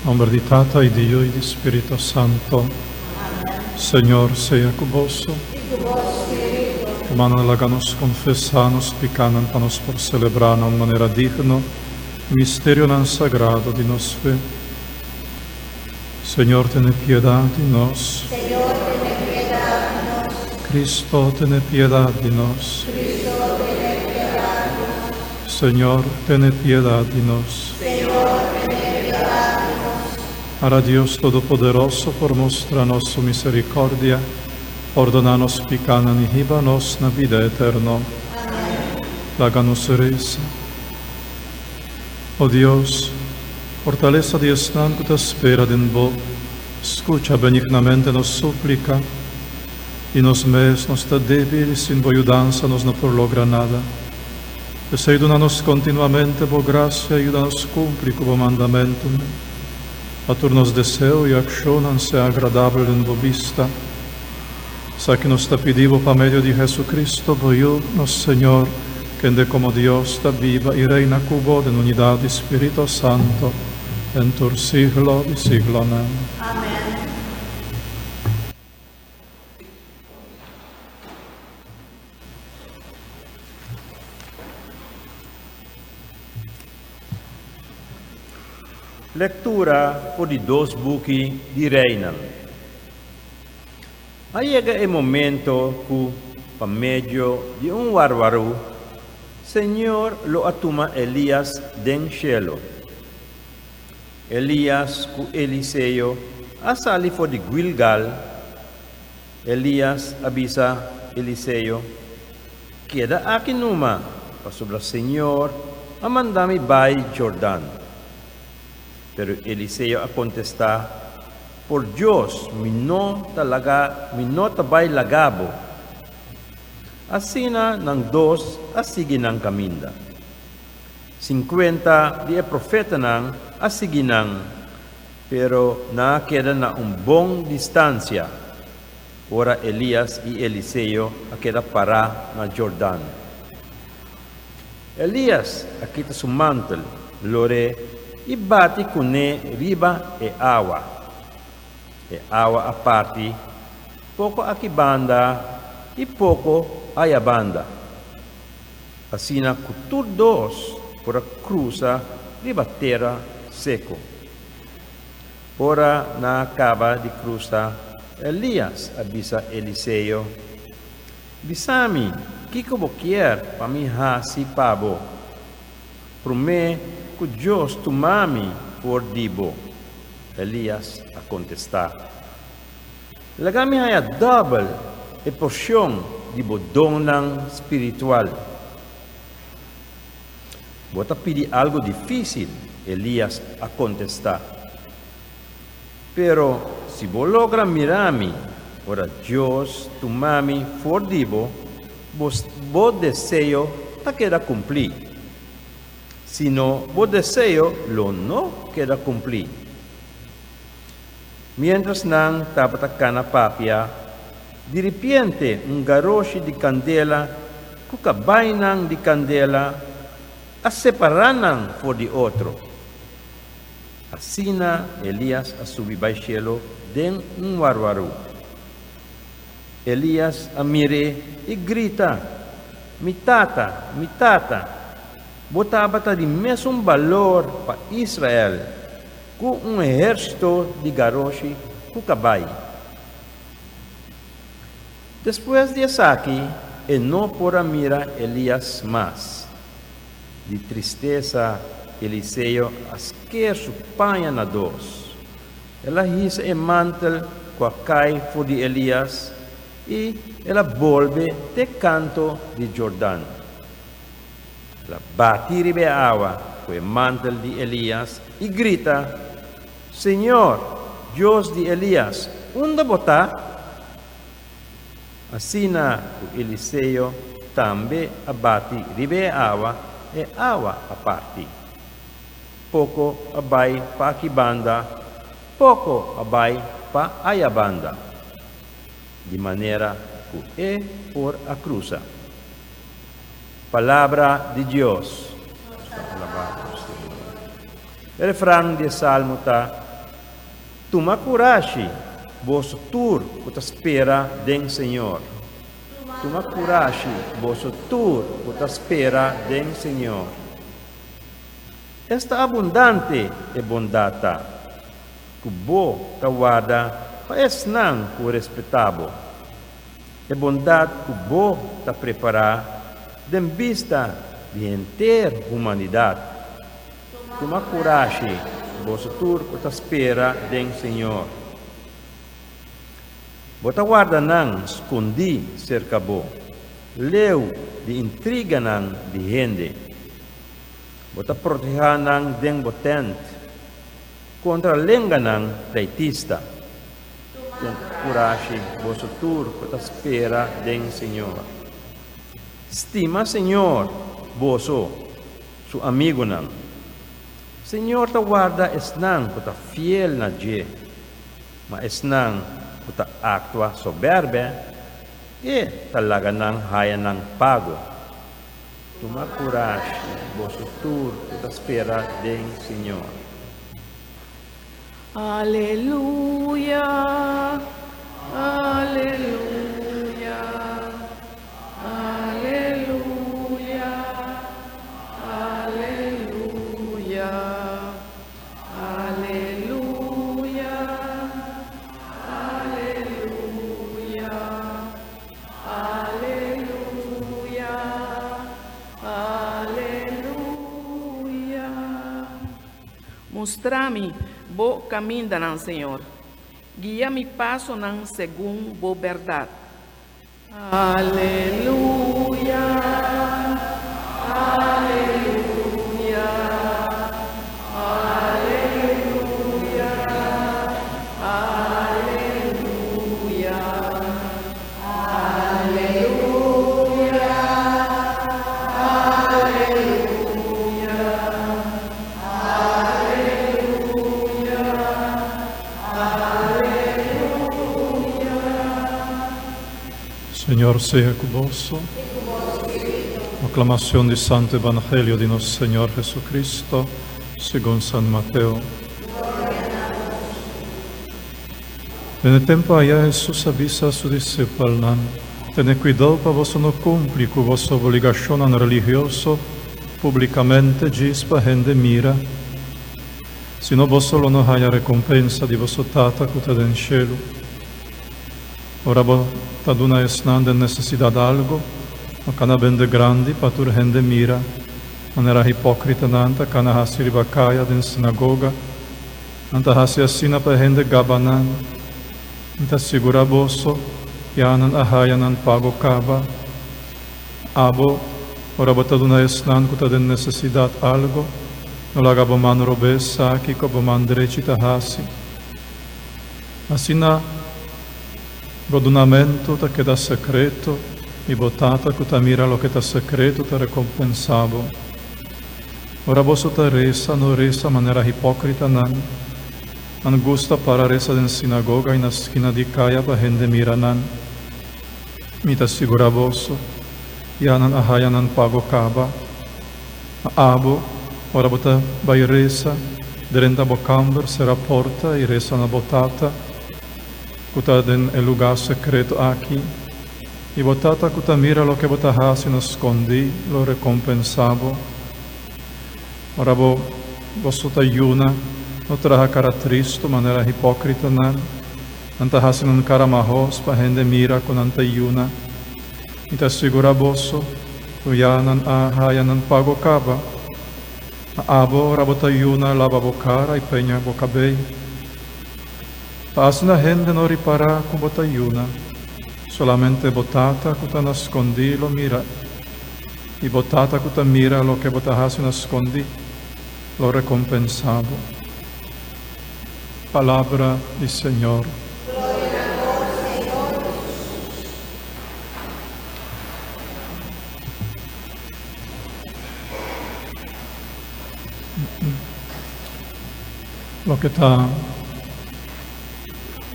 Nombre di Tata e di Dio e di Spirito Santo. Señor sea cuboso. Humano laganos confessanos, picanan panos por celebrarnos en manera digno, misterio nan sagrado di nos fe. Señor, ten piedad de nos. Señor, ten piedad de nos. Cristo, ten piedad de nos. Cristo, ten piedad de nos. Señor, ten piedad de nos. Señor, ten piedad de nos. Para Dios Todopoderoso, por mostrarnos su misericordia, ordenanos picanan y híbanos na vida eterna. Amén. Háganos reza. Oh Dios, fortaleza de Islam que te espera en vos, escucha benignamente nos súplica, y nos mes nos está débil y sin vos ayudanza nos no por logra nada. Desayudanos continuamente vos gracia, ayudanos cumplir como mandamento. A turnos deseo y acción sea agradable en vos vista. Sa que nos te pedimos por medio de Jesucristo, nos Señor, que de como Dios está viva y reina cubo en unidad de Espíritu Santo, en tu siglo y siglo. Amén. Amén. Lectura por de dois buki de Reinald. Aí chega o momento que, por meio de warwaru, Senhor lo atuma Elias den cielo. Elias com Eliseu a sali for de Gilgal. Elias avisa Eliseu, queda aqui numa, para sobre o Senhor, a mandar-me vai Jordão. Pero Eliseu a contestar, por Deus, mi no tabay lagabo. Asina ng dos, asigi ng kaminda. 50 di profeta nang asigi nang, pero nakeda na bong distansya. Ora Elias y Eliseu akeda para na Jordan. Elias akita sumantel, lore, ibati kune riba e awa a parte, pouco aqui banda e pouco aí a banda. Assim na todos por a cruza riba terra seco. Ora na acaba de cruza, Elias avisa Eliseu, bisami, kiko boquier pa mi si pabo, prome que Deus tomami por dibo. Elias a contestar. Lagami haya double e porção de bodonang espiritual. Bota pedir algo difícil, Elias a contestar. Pero se bo logra mirami, ora Deus tomami por dibo, bo desejo ta queda cumplir. Si no, bo deseo lo no queda cumplir. Mientras nang tapatacana papia, de repente garoshi de candela, kukabay nang de candela, a separanang for de outro. Asina Elias a subibay cielo den warwaru. Elias a mire e grita, mitata, mitata, botava de mesmo valor para Israel, com exército de garoshi kukabai. Depois de aqui, e não por mira Elias mais. De tristeza, Eliseu asquer su panha na dos. Ela hisa e mantel com a cai for de Elias e ela volve de canto de Jordão. Ela bate ribe a água com o mantel de Elias e grita, Senhor, Deus de Elias, onde botar? Assim, o Eliseu também abate ribe a água e água a parte. Pouco abai para aqui banda, pouco abai para aí banda. De maneira que é por a cruza. Palavra de Deus. O refrão de Salmo está, Toma coragem, vosso tur, que espera den Senhor. Toma coragem, vosso tur, que espera den Senhor. Esta abundante e bondata, que bo tawada, paesnang ku respetabo. E bondade que bo ta preparar, dem vista de inteira humanidade. Toma coragem, vosso tur, que espera den Senhor. Bota guarda nang escondi cerca bo, leu de intriga nang de gente. Bota proteger nang den botent, contra lenga nang traitista. Com coragem, vosso tur, que espera den Senhor. Estima, Senhor, vosso, su amigo nang. Senhor ta guarda esnang, que fiel na je, mas esnang, que actua soberbe, e talaga nang haya nang pago. Toma coragem, vosso tur, que espera den Senhor. Aleluya, aleluya, aleluya, aleluya, aleluya, aleluya, aleluya, aleluya. Mostrame bo caminho nan Senhor. Guia mi passo nan segundo bo verdade. Aleluia. Aleluia. Aleluia. Aleluia. Aleluia. Señor sea cuboso. Proclamación del Santo Evangelio de nuestro Señor Jesucristo, según San Mateo. En el tiempo allá Jesús avisa a sus discípulos, tened cuidado para vos no cumplir con vuestra obligación religiosa públicamente diz para gente mira, sino vos solo no haya recompensa de vuestro Tata que está en el cielo. Ora vos taduna esnan de necesidad algo, no cana vende grande para tu gente mira, manera hipócrita nanta cana hasi ribacaya den sinagoga, anta hasi assina para gente gabanan, anta segura boso, yanan ahayanan pago kaba, abo, ora vos taduna esnan que den necesidad algo, no laga boman robesa aqui ko boman drecita hasi. Assina Godunamento ta queda secreto, e botata que ta mira lo que ta secreto ta recompensavo. Ora vosso ta resa, no resa manera hipócrita nan gusta para resa den sinagoga e na esquina de caia pa gente mira nan. Mi ta segura vosso, yanan ahayanan pago kaba. Abo, ora bota vai resa, derenta bocamber será porta e resa na botata, kuta den el lugar secreto aqui, e botata kuta mira lo que bota hasi no escondi, lo recompensavo. Ora vosso ta yuna, no traha cara tristo, manera hipócrita nan, anta hasi non cara mahos, pa gente mira con anta yuna, e ta segura vosso, uyanan ahayanan pago kaba, abo ora bota yuna lava bocara e peña bocabei. Asna gente no ripara con botaiuna, solamente botata que ta nascondi lo mira, e botata que ta mira lo que botahasi nascondi, lo recompensavo. Palabra del Señor. Lo que está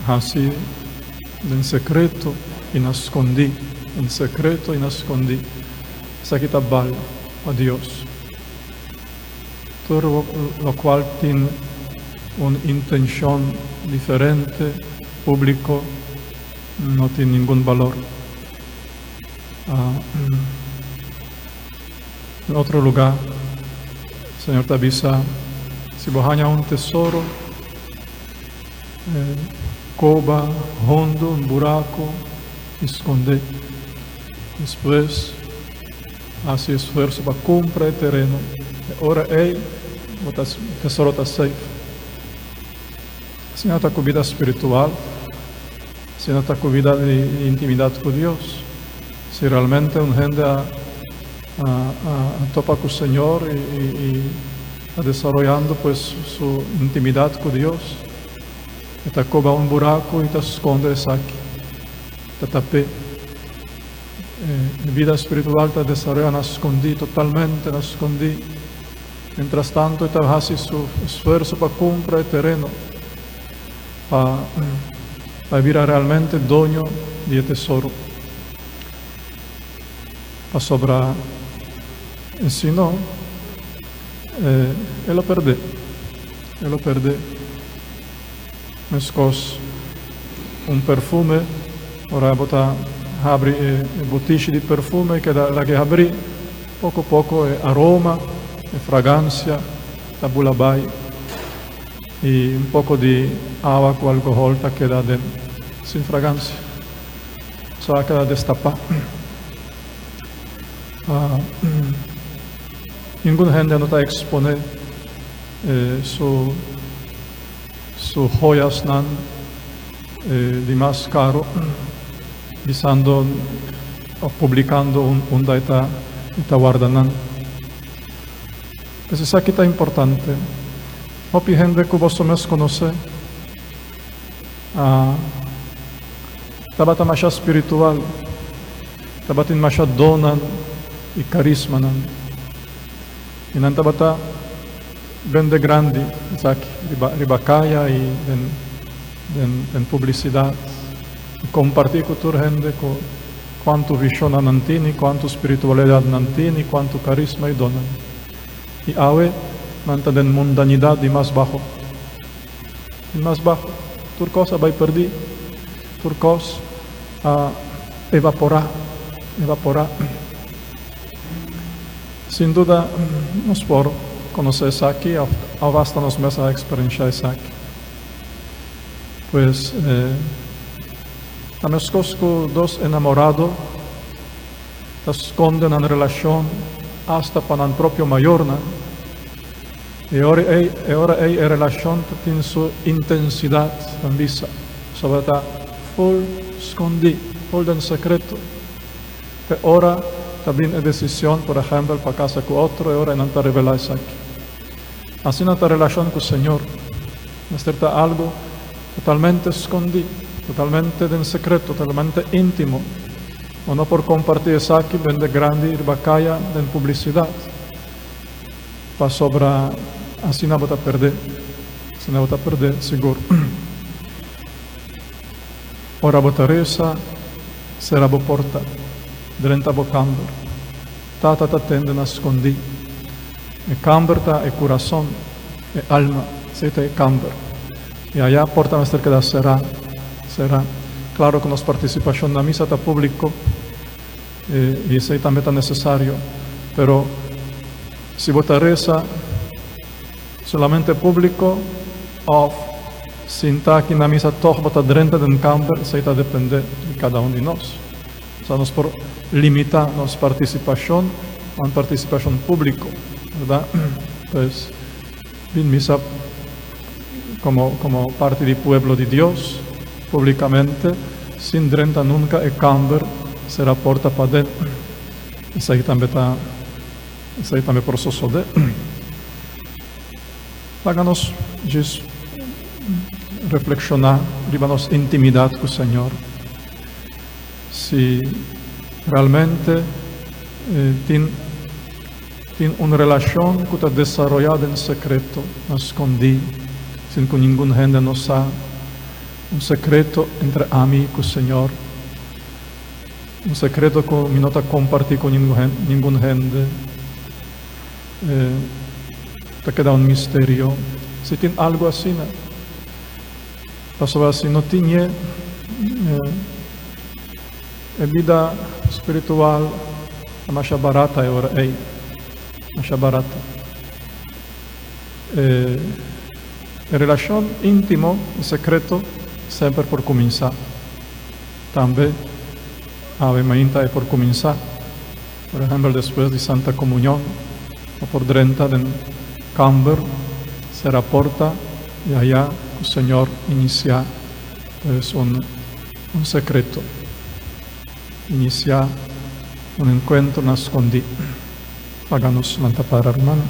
así en secreto y nascondi, en secreto y nascondi, esa quita bal a Dios. Todo lo cual tiene una intención diferente, público, no tiene ningún valor. En otro lugar, el Señor te avisa, si vos hallas un tesoro, cova hondo, un buraco, esconde. Después, hace esfuerzo para comprar el terreno. Ahora, el tesoro está safe. Assim está com vida espiritual, assim está com vida de intimidade com Deus. Se realmente um gente topa com o Senhor e está desarrollando pues sua intimidade com Deus, está cova um buraco e está esconde isso aqui, está tapé. Vida espiritual está desarrollando escondi, totalmente escondi. Mientras tanto, está fazendo seu esforço para comprar o terreno, para vir realmente dono de tesouro. Para sobrar, e se não, ele lo perde. Ele lo perde. Mas um perfume, ora botar abre bottiglie di perfume che la che apri poco poco è aroma e fragranza da bulabai e un poco di agua con alcohol che queda dentro sin fragranza solo queda destapar. Ninguna gente no está expone su joyas nan di más caro dizendo o publicando onde está guardando. Mas isso aqui está importante. Hopi gente que você mesmo conhece, está mais espiritual, está mais dona e carisma nan. E não está bem de grande, sabe, ribacaia e den publicidade. Compartir com toda a gente quanto visão não tem, quanto espiritualidade não tem, quanto carisma e dona. E awe manta den mundanidade de mais baixo. De mais baixo. Tudo coisa vai perder. Tudo coisa evaporar. Sem dúvida, nós por conhecer isso aqui, basta nós mesmos a experienciar isso aqui. Pois, a meus cosco dos enamorados esconden na relação hasta para o próprio maior, né? E ora a relação tem sua intensidade, ambisa, sobre está full escondido, full em secreto. E ora também a decisão, por exemplo, para casa com outro, e ora não está revelado isso aqui. Assim na relação com o Senhor, mas está algo totalmente escondido, totalmente en secreto, totalmente íntimo. O no por compartir isso aqui, vende grande ribacaia de publicidade. Para sobrar, assim não vai perder. Assim não vai perder, seguro. Ora botaresa, será bo porta, drenta bo camber. Tata tende na escondi. E camber ta e coração, e alma, sete e camber. E allá porta nuestra queda será. Claro que nossa participação na missa está público e isso aí também está necessário, pero se botar reza solamente público ou se está aqui na missa todo botar dentro de campo, isso aí está depender de cada de nós. Então nós por limitar nossa participação a uma participação pública, verdade? Pues vir missa como parte do pueblo de Deus, públicamente, sin drenta nunca e camber será porta para dentro. Isso aí também processo de. Haga-nos reflexionar, riba nossa intimidade com o Senhor. Se realmente tem uma relação que está desarrollada em secreto, escondido, sem que ninguém gente não sabe. Un secreto entre mí y el Señor. Un secreto que no está compartido con ninguna gente. Te queda un misterio. Si tiene algo así, Pasova si não tinha a vida espiritual a mais barata agora, mais barata. A relação íntima e secreto sempre por começar. Também a vemainta é por começar. Por exemplo, depois de Santa Comunhão, ou por dentro do camber, será a porta e allá o Senhor inicia um secreto. Iniciar um encontro nascondi. Pagamos Santa Para Romana.